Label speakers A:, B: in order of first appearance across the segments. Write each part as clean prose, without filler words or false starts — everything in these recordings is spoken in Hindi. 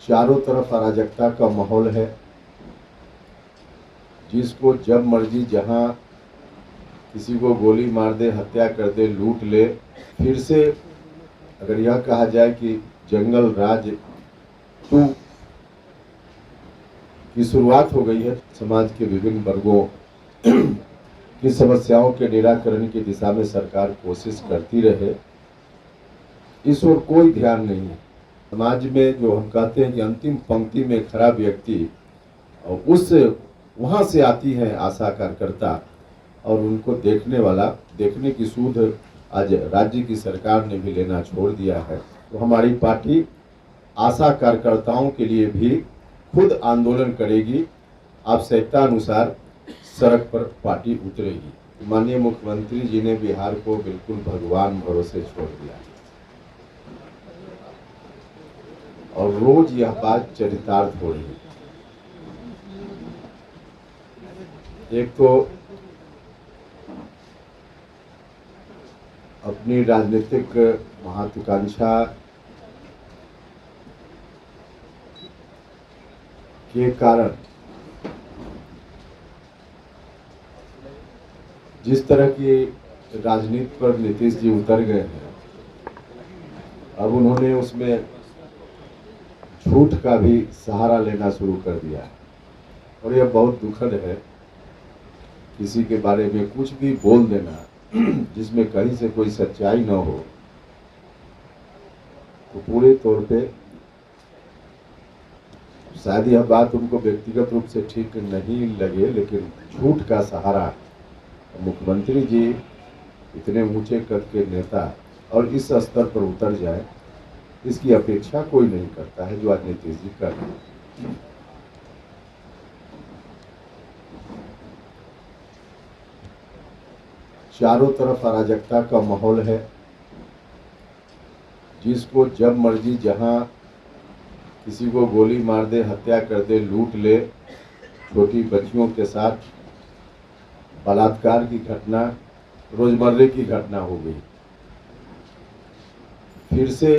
A: चारों तरफ अराजकता का माहौल है। जिसको जब मर्जी जहां किसी को गोली मार दे, हत्या कर दे, लूट ले। फिर से अगर यह कहा जाए कि जंगल राज 2 की शुरुआत हो गई है, समाज के विभिन्न वर्गों की समस्याओं के निराकरण की दिशा में सरकार कोशिश करती रहे, इस ओर कोई ध्यान नहीं है। समाज में जो हम कहते हैं कि अंतिम पंक्ति में खड़ा व्यक्ति, उस वहां से आती है आशा कार्यकर्ता, और उनको देखने वाला, देखने की सूध आज राज्य की सरकार ने भी लेना छोड़ दिया है। तो हमारी पार्टी आशा कार्यकर्ताओं के लिए भी खुद आंदोलन करेगी। आवश्यकता अनुसार सड़क पर पार्टी उतरेगी। माननीय मुख्यमंत्री जी ने बिहार को बिल्कुल भगवान भरोसे छोड़ दिया और रोज यह बात चरितार्थ हो रही है। एक तो अपनी राजनीतिक महत्वाकांक्षा के कारण जिस तरह की राजनीति पर नीतीश जी उतर गए हैं, अब उन्होंने उसमें झूठ का भी सहारा लेना शुरू कर दिया है और यह बहुत दुखद है। किसी के बारे में कुछ भी बोल देना जिसमें कहीं से कोई सच्चाई न हो, तो पूरे तौर पे शायद यह बात उनको व्यक्तिगत रूप से ठीक नहीं लगे, लेकिन झूठ का सहारा मुख्यमंत्री जी इतने ऊंचे कद के नेता और इस स्तर पर उतर जाए, इसकी अपेक्षा कोई नहीं करता है, जो आज नीतीश जी कर रहे हैं। चारों तरफ अराजकता का माहौल है। जिसको जब मर्जी जहां किसी को गोली मार दे, हत्या कर दे, लूट ले। छोटी बच्चियों के साथ बलात्कार की घटना रोजमर्रे की घटना हो गई। फिर से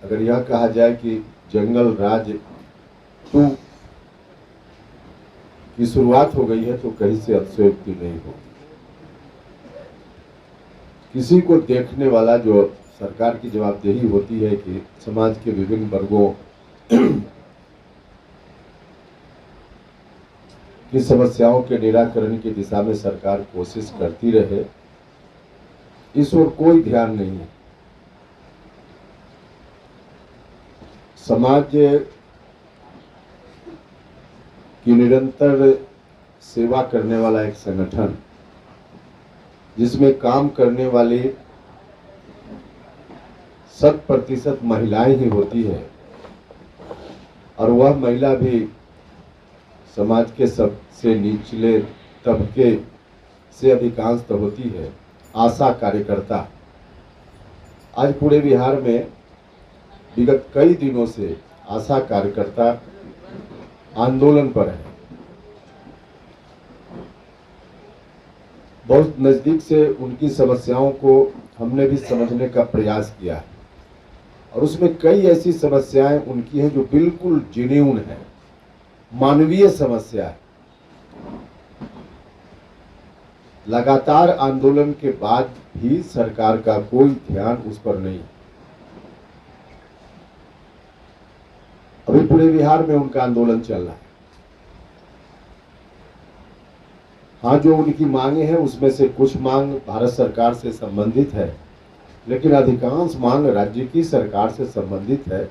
A: अगर यह कहा जाए कि जंगल राज 2 की शुरुआत हो गई है, तो कहीं से अतिशयोक्ति नहीं होगी। किसी को देखने वाला, जो सरकार की जवाबदेही होती है कि समाज के विभिन्न वर्गों की समस्याओं के निराकरण की दिशा में सरकार कोशिश करती रहे, इस ओर कोई ध्यान नहीं है। समाज की निरंतर सेवा करने वाला एक संगठन, जिसमें काम करने वाली 100% महिलाएं ही होती है, और वह महिला भी समाज के सबसे निचले तबके से अधिकांश तो होती है। आशा कार्यकर्ता आज पूरे बिहार में विगत कई दिनों से आशा कार्यकर्ता आंदोलन पर है। बहुत नजदीक से उनकी समस्याओं को हमने भी समझने का प्रयास किया है, और उसमें कई ऐसी समस्याएं उनकी हैं जो बिल्कुल जेन्युइन है, मानवीय समस्या है। लगातार आंदोलन के बाद भी सरकार का कोई ध्यान उस पर नहीं। अभी पूरे बिहार में उनका आंदोलन चल रहा है। हाँ, जो उनकी मांगे हैं उसमें से कुछ मांग भारत सरकार से संबंधित है, लेकिन अधिकांश मांग राज्य की सरकार से संबंधित है।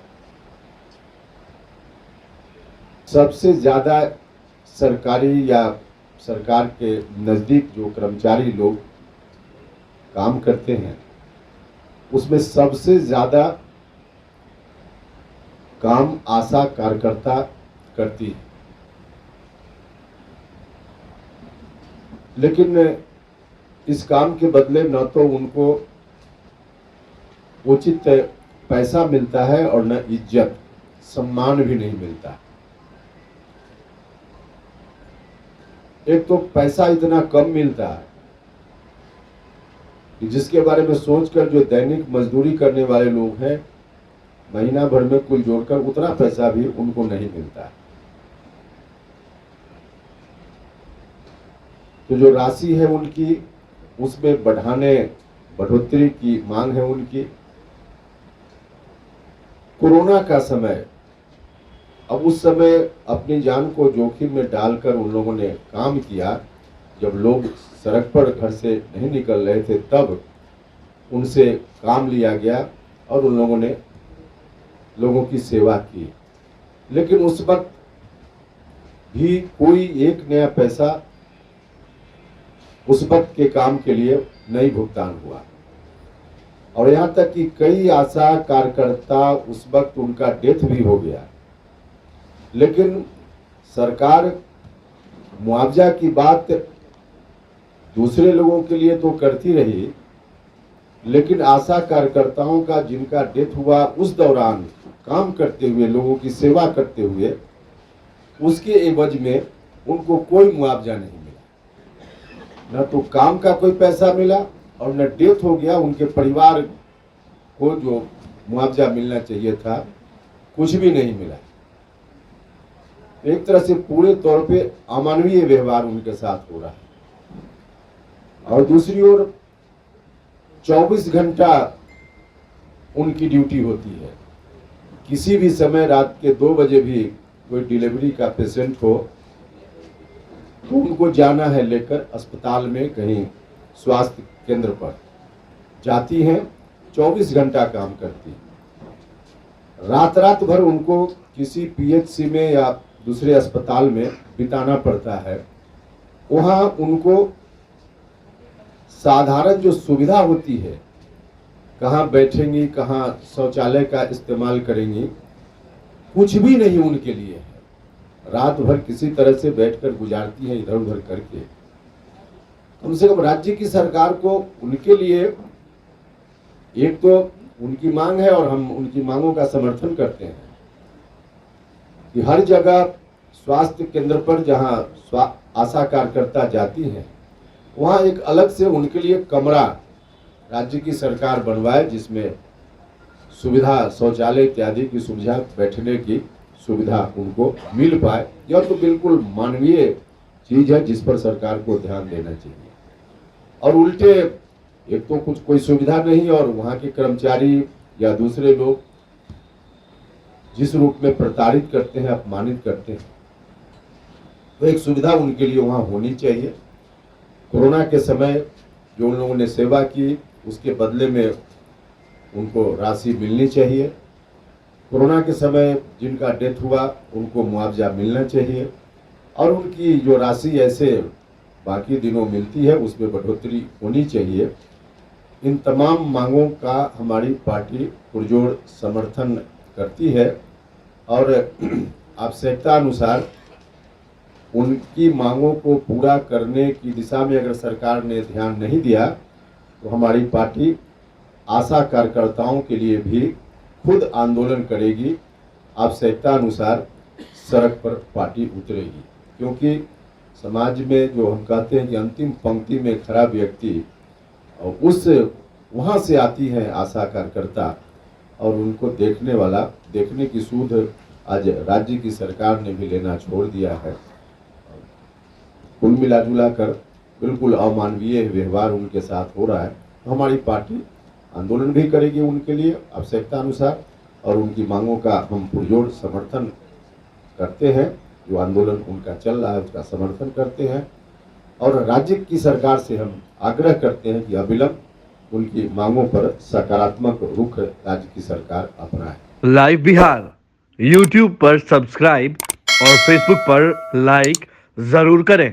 A: सबसे ज्यादा सरकारी या सरकार के नजदीक जो कर्मचारी लोग काम करते हैं, उसमें सबसे ज्यादा काम आशा कार्यकर्ता करती है। लेकिन इस काम के बदले न तो उनको उचित पैसा मिलता है और न इज्जत सम्मान भी नहीं मिलता। एक तो पैसा इतना कम मिलता है कि जिसके बारे में सोचकर जो दैनिक मजदूरी करने वाले लोग हैं, महीना भर में कुल जोड़कर उतना पैसा भी उनको नहीं मिलता है। तो जो राशि है उनकी, उसमें बढ़ोतरी की मांग है उनकी। कोरोना का समय, अब उस समय अपनी जान को जोखिम में डालकर उन लोगों ने काम किया। जब लोग सड़क पर घर से नहीं निकल रहे थे, तब उनसे काम लिया गया और उन लोगों ने लोगों की सेवा की। लेकिन उस वक्त भी कोई एक नया पैसा उस वक्त के काम के लिए नहीं भुगतान हुआ। और यहाँ तक कि कई आशा कार्यकर्ता, उस वक्त उनका डेथ भी हो गया। लेकिन सरकार मुआवजा की बात दूसरे लोगों के लिए तो करती रही, लेकिन आशा कार्यकर्ताओं का जिनका डेथ हुआ उस दौरान काम करते हुए, लोगों की सेवा करते हुए, उसके एवज में उनको कोई मुआवजा नहीं मिला। न तो काम का कोई पैसा मिला और न डेथ हो गया उनके परिवार को जो मुआवजा मिलना चाहिए था, कुछ भी नहीं मिला। एक तरह से पूरे तौर पे अमानवीय व्यवहार उनके साथ हो रहा है। और दूसरी ओर 24 घंटा उनकी ड्यूटी होती है। किसी भी समय रात के 2 बजे भी कोई डिलीवरी का पेशेंट हो तो उनको जाना है लेकर अस्पताल में, कहीं स्वास्थ्य केंद्र पर जाती हैं, 24 घंटा काम करती हैं। रात भर उनको किसी पीएचसी में या दूसरे अस्पताल में बिताना पड़ता है। वहाँ उनको साधारण जो सुविधा होती है, कहाँ बैठेंगी, कहाँ शौचालय का इस्तेमाल करेंगी, कुछ भी नहीं उनके लिए है। रात भर किसी तरह से बैठकर गुजारती है, इधर उधर करके। कम से कम राज्य की सरकार को उनके लिए, एक तो उनकी मांग है और हम उनकी मांगों का समर्थन करते हैं कि हर जगह स्वास्थ्य केंद्र पर जहां आशा कार्यकर्ता जाती हैं, वहां एक अलग से उनके लिए कमरा राज्य की सरकार बनवाए, जिसमें सुविधा, शौचालय इत्यादि की सुविधा, बैठने की सुविधा उनको मिल पाए। यह तो बिल्कुल मानवीय चीज है जिस पर सरकार को ध्यान देना चाहिए। और उल्टे एक तो कुछ कोई सुविधा नहीं और वहां के कर्मचारी या दूसरे लोग जिस रूप में प्रताड़ित करते हैं, अपमानित करते हैं, तो एक सुविधा उनके लिए वहां होनी चाहिए। कोरोना के समय जो उन लोगों ने सेवा की, उसके बदले में उनको राशि मिलनी चाहिए। कोरोना के समय जिनका डेथ हुआ उनको मुआवजा मिलना चाहिए। और उनकी जो राशि ऐसे बाकी दिनों मिलती है उसमें बढ़ोतरी होनी चाहिए। इन तमाम मांगों का हमारी पार्टी पुरजोर समर्थन करती है और आवश्यकता अनुसार उनकी मांगों को पूरा करने की दिशा में अगर सरकार ने ध्यान नहीं दिया तो हमारी पार्टी आशा कार्यकर्ताओं के लिए भी खुद आंदोलन करेगी। आवश्यकता अनुसार सड़क पर पार्टी उतरेगी, क्योंकि समाज में जो हम कहते हैं कि अंतिम पंक्ति में खड़ा व्यक्ति, उस वहाँ से आती है आशा कार्यकर्ता, और उनको देखने की सूध आज राज्य की सरकार ने भी लेना छोड़ दिया है। कुल मिला कर बिल्कुल अमानवीय व्यवहार उनके साथ हो रहा है। हमारी पार्टी आंदोलन भी करेगी उनके लिए आवश्यकता अनुसार, और उनकी मांगों का हम पुरजोर समर्थन करते हैं। जो आंदोलन उनका चल रहा है उसका समर्थन करते हैं और राज्य की सरकार से हम आग्रह करते हैं कि अविलंब उनकी मांगों पर सकारात्मक रुख राज्य की सरकार अपनाए।
B: लाइव बिहार यूट्यूब पर सब्सक्राइब और फेसबुक पर लाइक जरूर करें।